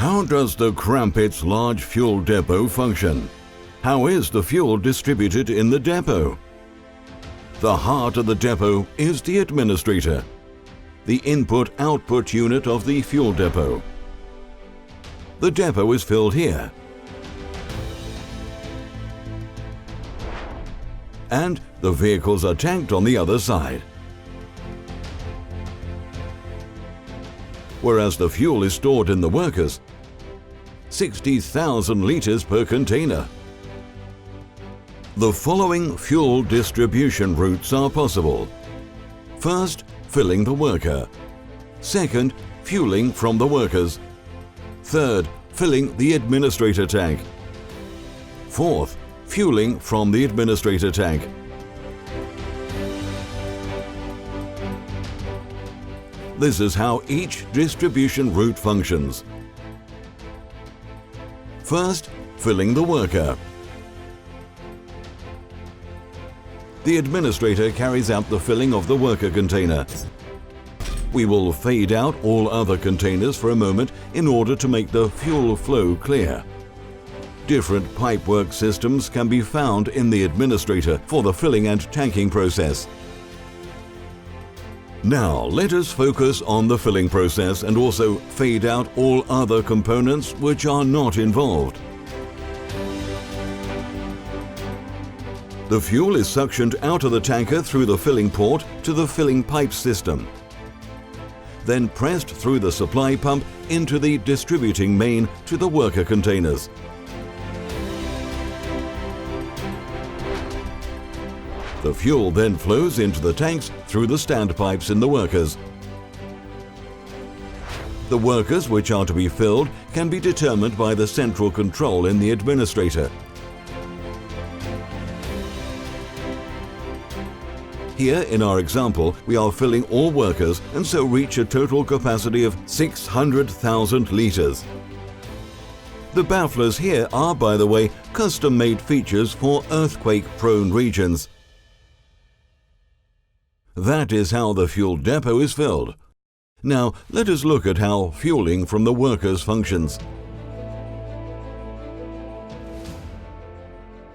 How does the Krampitz large fuel depot function? How is the fuel distributed in the depot? The heart of the depot is the administrator, the input-output unit of the fuel depot. The depot is filled here, and the vehicles are tanked on the other side. Whereas the fuel is stored in the workers, 60,000 litres per container. The following fuel distribution routes are possible. First, filling the worker. Second, fueling from the workers. Third, filling the administrator tank. Fourth, fueling from the administrator tank. This is how each distribution route functions. First, filling the worker. The administrator carries out the filling of the worker container. We will fade out all other containers for a moment in order to make the fuel flow clear. Different pipework systems can be found in the administrator for the filling and tanking process. Now let us focus on the filling process and also fade out all other components which are not involved. The fuel is suctioned out of the tanker through the filling port to the filling pipe system, then pressed through the supply pump into the distributing main to the worker containers. The fuel then flows into the tanks through the standpipes in the workers. The workers which are to be filled can be determined by the central control in the administrator. Here in our example, we are filling all workers and so reach a total capacity of 600,000 litres. The bafflers here are, by the way, custom-made features for earthquake-prone regions. That is how the fuel depot is filled. Now let us look at how fueling from the workers functions.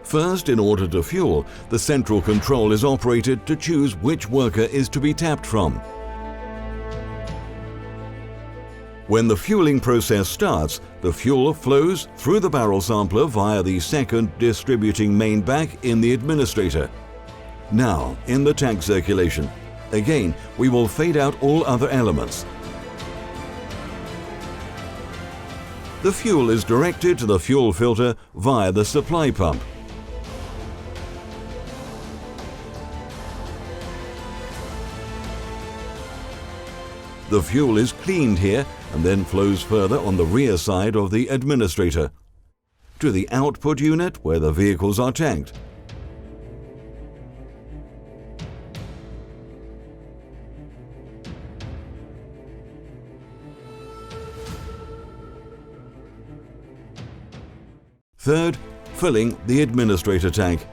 First, in order to fuel, the central control is operated to choose which worker is to be tapped from. When the fueling process starts, the fuel flows through the barrel sampler via the second distributing main back in the administrator. Now, in the tank circulation, again, we will fade out all other elements. The fuel is directed to the fuel filter via the supply pump. The fuel is cleaned here and then flows further on the rear side of the administrator to the output unit where the vehicles are tanked. Third, filling the administrator tank.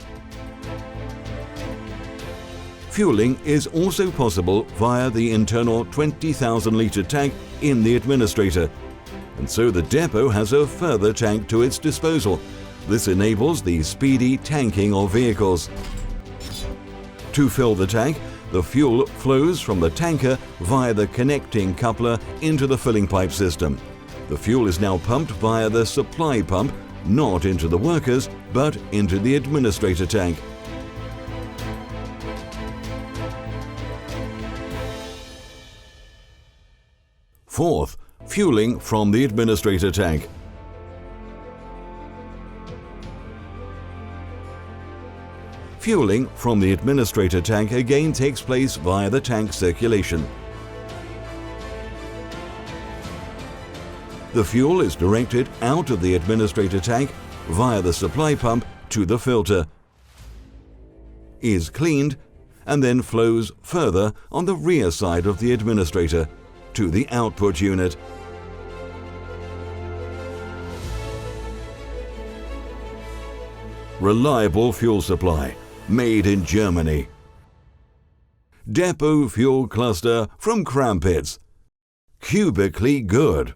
Fueling is also possible via the internal 20,000 litre tank in the administrator, and so the depot has a further tank to its disposal. This enables the speedy tanking of vehicles. To fill the tank, the fuel flows from the tanker via the connecting coupler into the filling pipe system. The fuel is now pumped via the supply pump, not into the workers, but into the administrator tank. Fourth, fueling from the administrator tank. Fueling from the administrator tank again takes place via the tank circulation. The fuel is directed out of the administrator tank via the supply pump to the filter, is cleaned, and then flows further on the rear side of the administrator to the output unit. Reliable fuel supply, made in Germany. Depot fuel cluster from Krampitz. Cubically good.